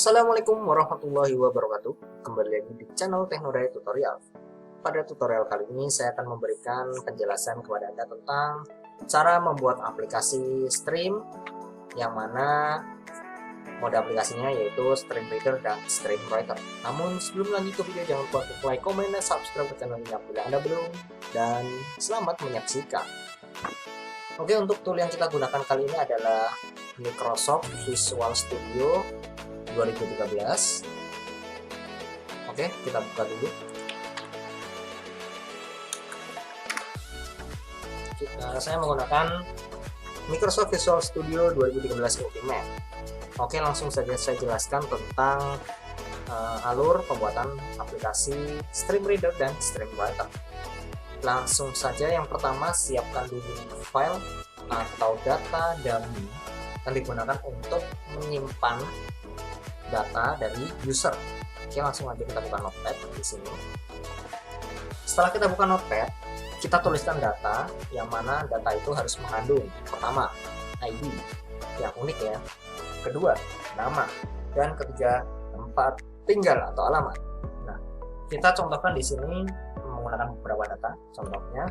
Assalamualaikum warahmatullahi wabarakatuh. Kembali lagi di channel Teknorai Tutorial. Pada tutorial kali ini saya akan memberikan penjelasan kepada Anda tentang cara membuat aplikasi stream, yang mana mode aplikasinya yaitu Stream Reader dan Stream Writer. Namun sebelum lanjut ke video, jangan lupa untuk like, komen, dan subscribe ke channel ini apabila Anda belum. Dan selamat menyaksikan. Oke, untuk tool yang kita gunakan kali ini adalah Microsoft Visual Studio 2013. Oke, kita buka dulu. Saya menggunakan Microsoft Visual Studio 2013 Ultimate. Oke, langsung saja saya jelaskan tentang alur pembuatan aplikasi Stream Reader dan Stream Writer. Langsung saja, yang pertama siapkan dulu file atau data dummy yang digunakan untuk menyimpan data dari user. Oke, langsung aja kita buka notepad di sini. Setelah kita buka notepad, kita tuliskan data, yang mana data itu harus mengandung pertama ID yang unik ya, kedua nama, dan ketiga tempat tinggal atau alamat. Nah, kita contohkan di sini menggunakan beberapa data. Contohnya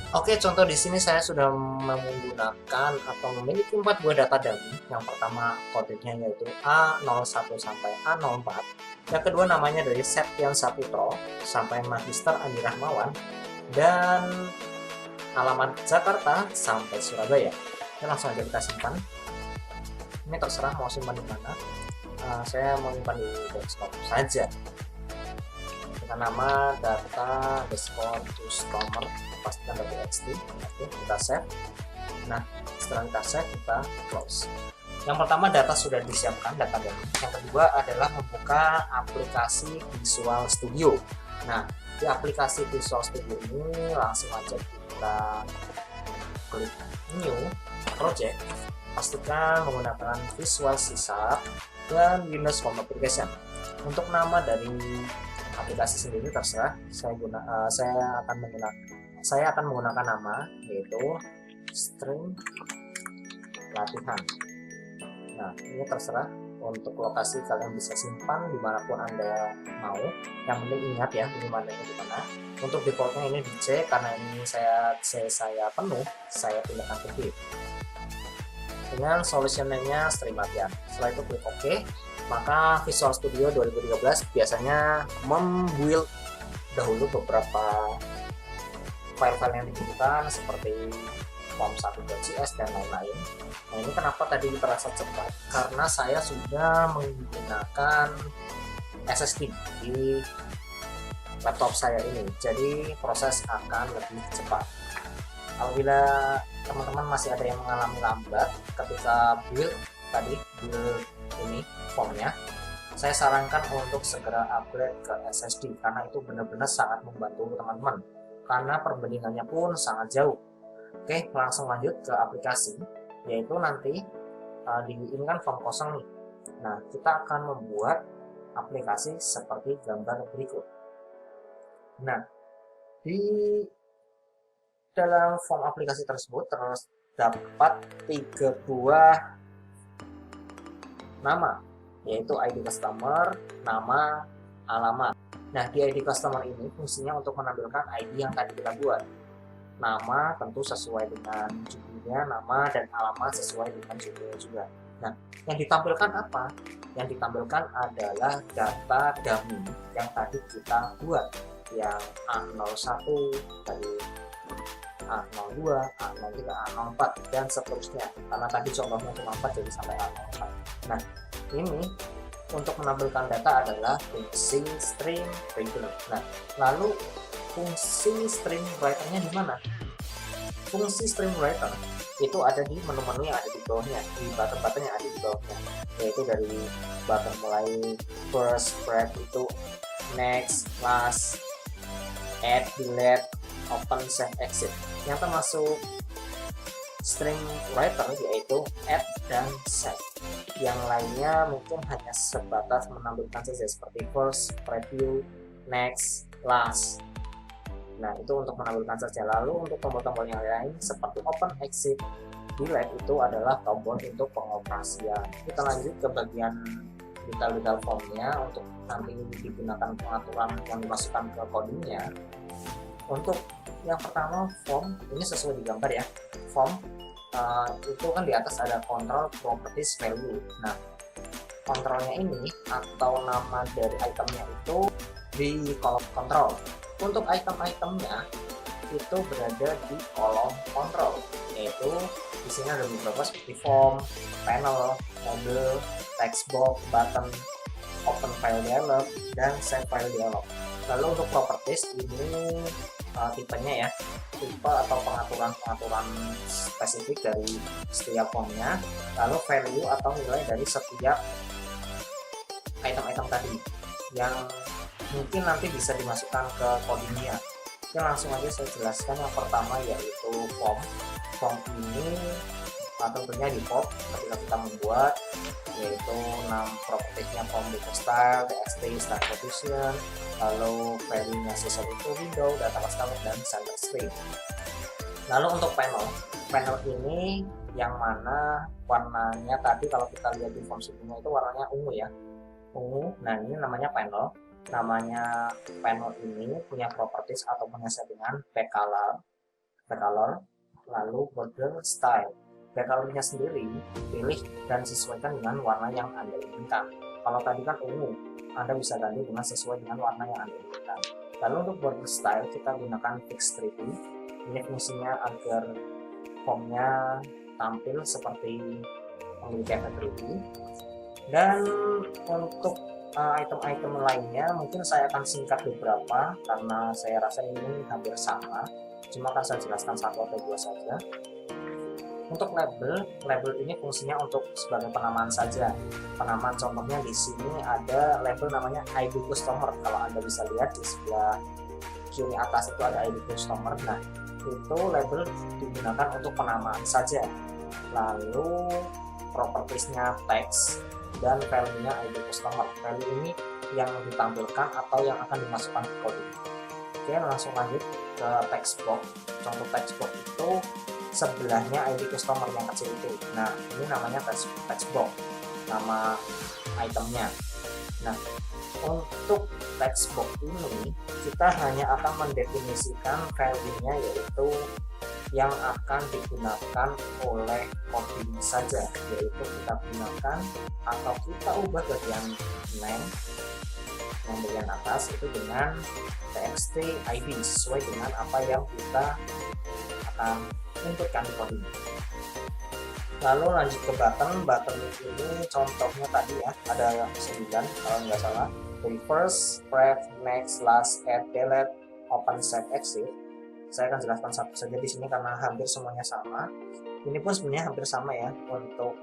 Oke, contoh di sini saya sudah menggunakan atau memiliki 4 buah data dummy. Yang pertama kodenya yaitu A01 sampai A04. Yang kedua namanya dari Septian Saputro sampai Magister Andi Rahmawan, dan alamat Jakarta sampai Surabaya. Ini langsung aja kita simpan. Ini terserah mau simpan di mana. Saya mau simpan di desktop saja. Dengan nama data desktop customer, pastikan .txt. Oke, kita save. Nah, setelah kita save, kita close. Yang pertama data sudah disiapkan, data dummy. Yang kedua adalah membuka aplikasi Visual Studio. Nah, di aplikasi Visual Studio ini langsung aja kita klik new project. Pastikan menggunakan Visual C# dan Windows Home Application. Untuk nama dari aplikasi sendiri terserah. Saya akan menggunakan nama yaitu Stream Latihan. Nah, ini terserah. Untuk lokasi kalian bisa simpan dimanapun Anda mau. Yang penting ingat ya, minimalnya di mana. Untuk defaultnya ini di C, karena ini saya penuh, saya pindahkan ke B. Dengan solution name-nya Stream Latihan. Setelah itu klik OK. Maka Visual Studio 2013 biasanya membuild dahulu beberapa file-file yang dibutuhkan seperti form1.cs dan lain-lain. Nah, ini kenapa tadi terasa cepat? Karena saya sudah menggunakan SSD di laptop saya ini, jadi proses akan lebih cepat. Apabila teman-teman masih ada yang mengalami lambat ketika build ini formnya, saya sarankan untuk segera upgrade ke SSD, karena itu benar-benar sangat membantu teman-teman, karena perbandingannya pun sangat jauh. Oke, langsung lanjut ke aplikasi, yaitu nanti ini kan form kosong nih. Nah, kita akan membuat aplikasi seperti gambar berikut. Nah, di dalam form aplikasi tersebut terdapat 3 buah nama, yaitu ID customer, nama, alamat. Nah, di ID customer ini fungsinya untuk menampilkan ID yang tadi kita buat. Nama tentu sesuai dengan judulnya, nama, dan alamat sesuai dengan judulnya juga. Nah, yang ditampilkan apa? Yang ditampilkan adalah data dummy yang tadi kita buat, yang A01 tadi, A02, A03, A04, dan seterusnya. Karena tadi contohnya cuma 4, jadi sampai A04. Nah, ini untuk menampilkan data adalah fungsi Stream Reader. Nah, lalu fungsi Stream Writer-nya di mana? Fungsi Stream Writer itu ada di menu-menu yang ada di bawahnya, di button-button yang ada di bawahnya, yaitu dari button mulai first, spread itu next, last, add, delete, open, save, exit. Yang termasuk Stream Writer yaitu add dan save. Yang lainnya mungkin hanya sebatas menampilkan saja seperti first, preview, next, last. Nah, itu untuk menampilkan saja. Lalu untuk tombol-tombol yang lain seperti open, exit, delete itu adalah tombol untuk pengoperasian. Kita lanjut ke bagian detail-detail formnya untuk nanti digunakan pengaturan yang dimasukkan ke codingnya. Untuk yang pertama form, ini sesuai di gambar ya. Form itu kan di atas ada control, properties, value. Nah, kontrolnya ini atau nama dari itemnya itu di kolom kontrol. Untuk item-itemnya itu berada di kolom kontrol, yaitu di sini ada beberapa seperti form, panel, label, text box, button, open file dialog, dan save file dialog. Lalu untuk properties ini tipenya ya, tipe atau pengaturan spesifik dari setiap formnya. Lalu value atau nilai dari setiap item-item tadi yang mungkin nanti bisa dimasukkan ke codingnya. Oke, langsung aja saya jelaskan. Yang pertama yaitu form. Form ini tentunya di pop ketika kita membuat, yaitu 6 propertiesnya form data style, txt, start position, lalu value-nya sesuai itu window, data customer, dan center string. Lalu untuk panel, panel ini yang mana warnanya tadi kalau kita lihat di form sebelumnya itu warnanya ungu ya, ungu. Nah, ini namanya panel. Namanya panel ini punya properties atau punya settingan backcolor, lalu border style. Backcolornya sendiri pilih dan sesuaikan dengan warna yang Anda inginkan. Kalau tadi kan ungu, Anda bisa ganti dengan sesuai dengan warna yang Anda inginkan. Lalu untuk border style kita gunakan fixed 3D. Ini fungsinya agar formnya tampil seperti memiliki efek 3D. Dan untuk item-item lainnya mungkin saya akan singkat beberapa karena saya rasa ini hampir sama, cuma akan saya jelaskan satu atau dua saja. Untuk label ini fungsinya untuk sebagai penamaan saja. Penamaan contohnya di sini ada label namanya ID customer. Kalau Anda bisa lihat di sebelah kiri atas itu ada ID customer. Nah, itu label digunakan untuk penamaan saja. Lalu propertiesnya text dan value-nya ID customer. Value ini yang ditampilkan atau yang akan dimasukkan ke coding. Oke, langsung lanjut ke text box. Contoh text box itu sebelahnya ID customer yang kecil itu. Nah, ini namanya text box, nama itemnya. Nah, untuk text box ini kita hanya akan mendefinisikan value-nya, yaitu yang akan digunakan oleh coding saja, yaitu kita gunakan atau kita ubah bagian name yang bagian atas itu dengan txt id sesuai dengan apa yang kita akan inputkan di coding. Lalu lanjut ke button ini contohnya tadi ya, ada 9 kalau nggak salah, reverse, pref, next, last, add, delete, open, save, exit. Saya akan jelaskan satu saja di sini karena hampir semuanya sama. Ini pun sebenarnya hampir sama ya untuk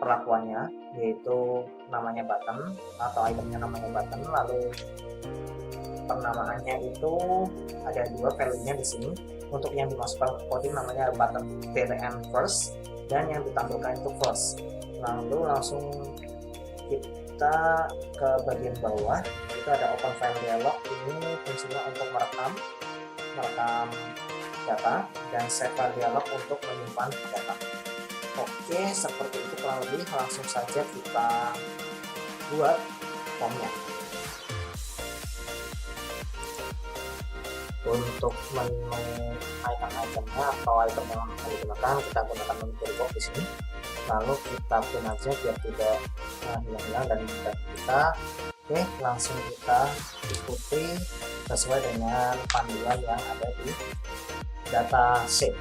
perlakuannya, yaitu namanya button atau itemnya namanya button. Lalu penamaannya itu ada dua, value-nya di sini. Untuk yang dimasukkan ke coding namanya button btn first, dan yang ditampilkan itu first. Lalu langsung kita ke bagian bawah, itu ada open file dialog. Ini fungsinya untuk merekam data, dan save file dialog untuk menyimpan data. Oke, seperti itu kurang lebih. Langsung saja kita buat formnya. Untuk menu item-itemnya atau item yang akan digunakan, kita gunakan menu toolbox di sini. Lalu kita pin aja biar tidak hilang-hilang dan kita. Oke, langsung kita ikuti sesuai dengan panduan yang ada di data sheet.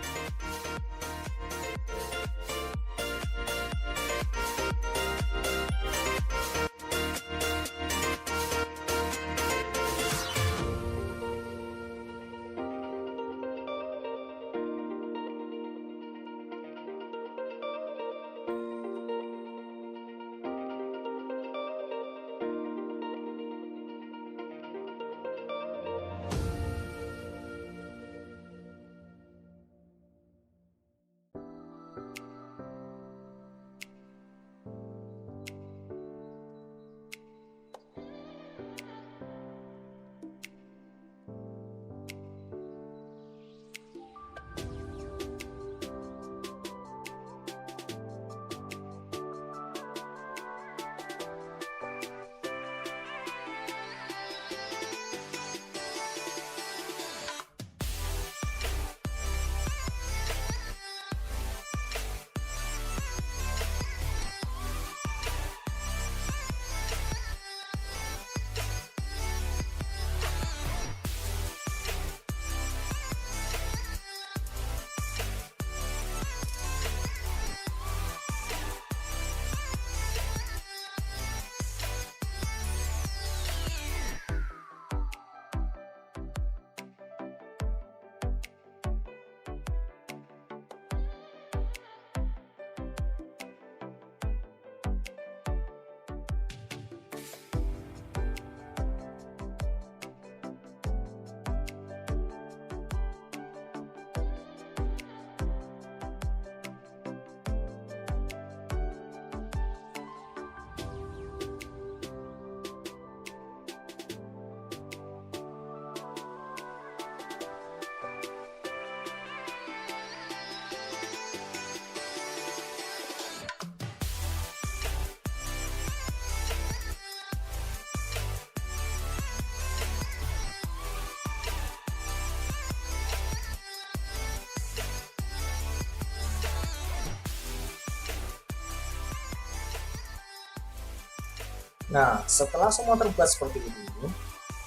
Nah, setelah semua terbuat seperti ini,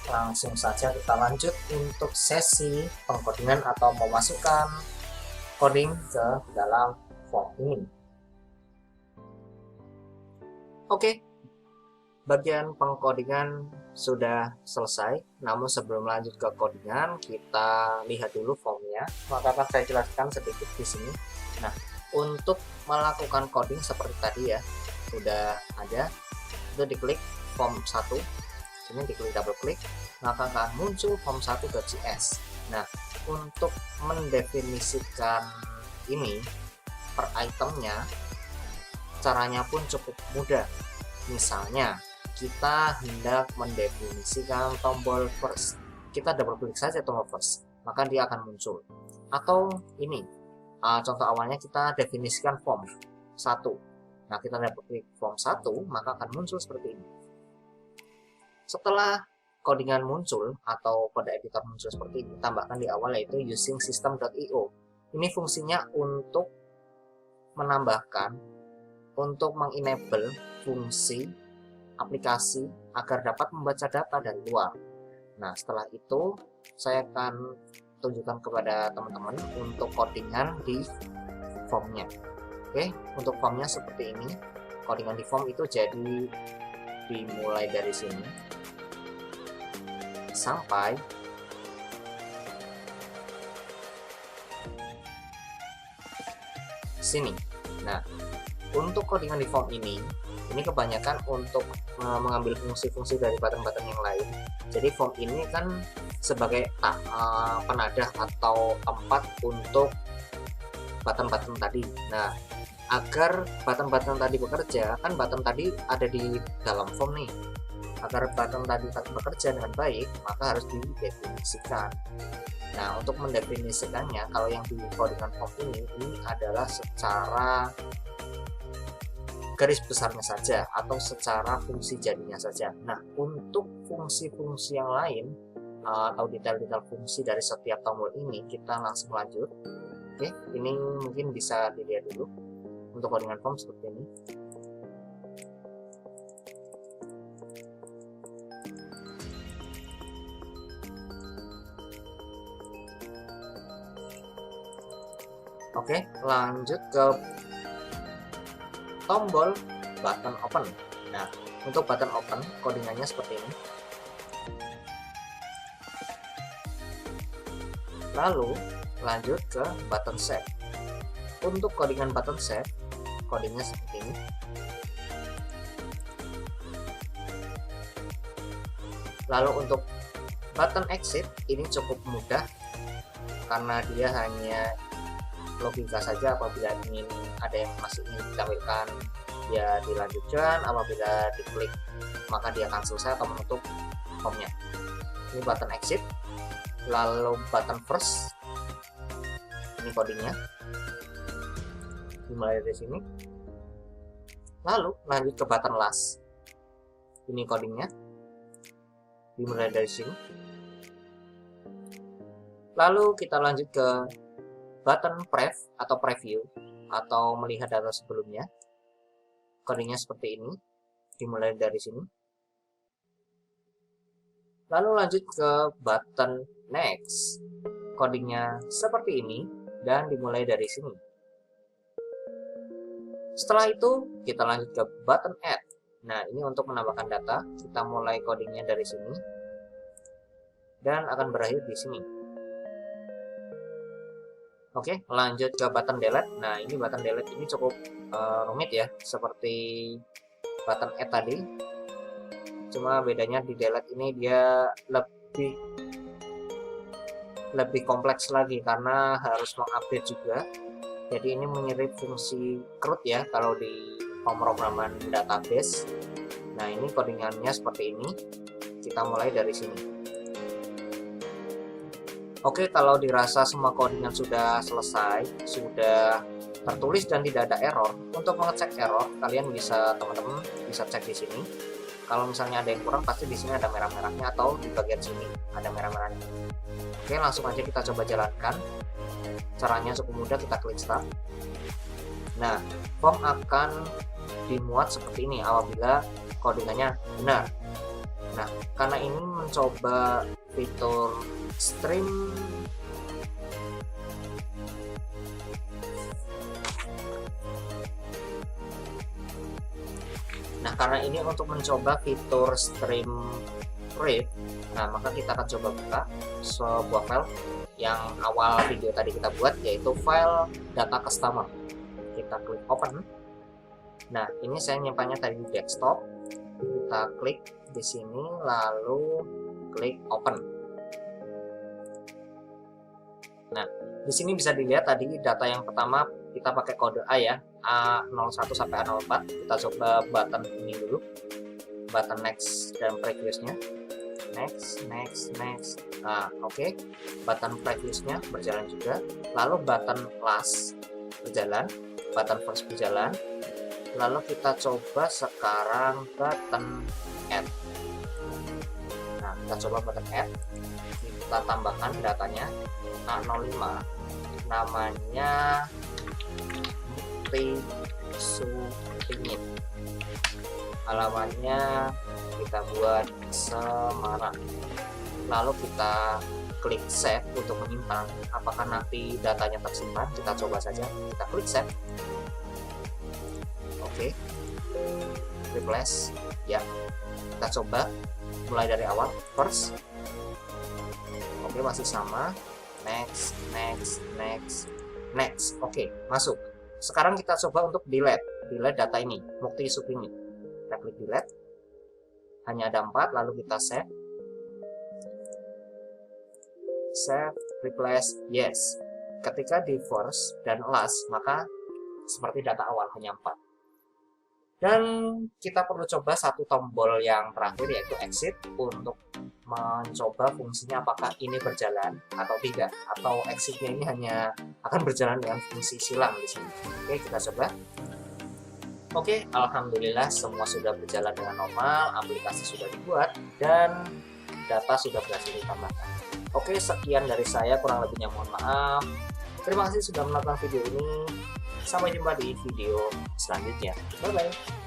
langsung saja kita lanjut untuk sesi pengkodingan atau memasukkan coding ke dalam form ini. Oke, bagian pengkodingan sudah selesai. Namun sebelum lanjut ke codingan, kita lihat dulu formnya. Maka akan saya jelaskan sedikit di sini. Nah, untuk melakukan coding seperti tadi ya, sudah ada. Itu diklik form 1, sini diklik double klik, maka akan muncul form 1.js. Nah, untuk mendefinisikan ini per itemnya, caranya pun cukup mudah. Misalnya kita hendak mendefinisikan tombol first, kita double klik saja tombol first, maka dia akan muncul. Atau ini contoh awalnya, kita definisikan form 1. Nah, kita double klik form 1, maka akan muncul seperti ini. Setelah codingan muncul atau kode editor muncul seperti ini, tambahkan di awal yaitu using system.io. Ini fungsinya untuk menambahkan, untuk mengenable fungsi aplikasi agar dapat membaca data dari luar. Nah, setelah itu saya akan tunjukkan kepada teman-teman untuk codingan di formnya. Oke, untuk formnya seperti ini. Codingan di form itu jadi dimulai dari sini sampai sini. Nah, untuk codingan di form ini kebanyakan untuk mengambil fungsi-fungsi dari button-button yang lain. Jadi form ini kan sebagai penadah atau tempat untuk button-button tadi. Nah, agar button-button tadi bekerja, kan button tadi ada di dalam form nih. Agar button tadi bekerja dengan baik, maka harus didefinisikan. Nah, untuk mendefinisikannya, kalau yang di codingan form ini adalah secara garis besarnya saja atau secara fungsi jadinya saja. Nah, untuk fungsi-fungsi yang lain atau detail-detail fungsi dari setiap tombol ini, kita langsung lanjut. Oke, ini mungkin bisa dilihat dulu untuk codingan form seperti ini. Oke, lanjut ke tombol button open. Nah, untuk button open codingannya seperti ini. Lalu lanjut ke button save. Untuk codingan button save, codingnya seperti ini. Lalu untuk button exit ini cukup mudah karena dia hanya logika saja. Apabila ingin ada yang masih ingin ditampilkan, ya dilanjutkan. Apabila diklik, maka dia akan selesai atau menutup formnya. Ini button exit. Lalu button first, ini codingnya dimulai dari sini. Lalu lanjut ke button last, ini codingnya dimulai dari sini. Lalu kita lanjut ke button prev atau preview atau melihat data sebelumnya, codingnya seperti ini dimulai dari sini. Lalu lanjut ke button next, codingnya seperti ini dan dimulai dari sini. Setelah itu kita lanjut ke button add. Nah, ini untuk menambahkan data. Kita mulai codingnya dari sini dan akan berakhir di sini. Oke, lanjut ke button delete. Nah, ini button delete ini cukup rumit ya, seperti button add tadi. Cuma bedanya di delete ini dia lebih kompleks lagi karena harus mengupdate juga. Jadi ini mirip fungsi CRUD ya kalau di pemrograman database. Nah, ini codingannya seperti ini. Kita mulai dari sini. Oke, kalau dirasa semua codingan sudah selesai, sudah tertulis dan tidak ada error, untuk mengecek error kalian teman-teman bisa cek di sini. Kalau misalnya ada yang kurang, pasti di sini ada merah-merahnya atau di bagian sini ada merah-merahnya. Oke, langsung aja kita coba jalankan. Caranya cukup mudah, kita klik start. Nah, form akan dimuat seperti ini apabila codingannya benar. Nah, karena ini mencoba fitur stream karena ini untuk mencoba fitur stream read, nah maka kita akan coba buka sebuah file yang awal video tadi kita buat, yaitu file data customer. Kita klik open. Nah, ini saya nyimpannya tadi di desktop. Kita klik di sini lalu klik open. Nah, di sini bisa dilihat tadi data yang pertama kita pakai kode A ya, A01 sampai A04. Kita coba button ini dulu, button next dan previousnya. Next. Nah, oke. Button previousnya berjalan juga. Lalu button last berjalan, button first berjalan. Lalu kita coba sekarang button add. Nah, kita coba button add. Kita tambahkan datanya A05, namanya Supingit, halamannya kita buat Semarang. Lalu kita klik save untuk menyimpan. Apakah nanti datanya tersimpan? Kita coba saja. Kita klik save. Oke. Replace. Ya. Kita coba mulai dari awal. First. Oke, masih sama. Next. Oke, masuk. Sekarang kita coba untuk delete data ini, Mukti Supingit. Kita klik delete. Hanya ada 4, lalu kita save. Save, replace, yes. Ketika di first dan last, maka seperti data awal hanya 4. Dan kita perlu coba satu tombol yang terakhir, yaitu exit, untuk mencoba fungsinya apakah ini berjalan atau tidak, atau exitnya ini hanya akan berjalan dengan fungsi silang di sini. Oke, kita coba. Oke, alhamdulillah semua sudah berjalan dengan normal, aplikasi sudah dibuat dan data sudah berhasil ditambahkan. Oke, sekian dari saya, kurang lebihnya mohon maaf. Terima kasih sudah menonton video ini. Sampai jumpa di video selanjutnya. Bye bye.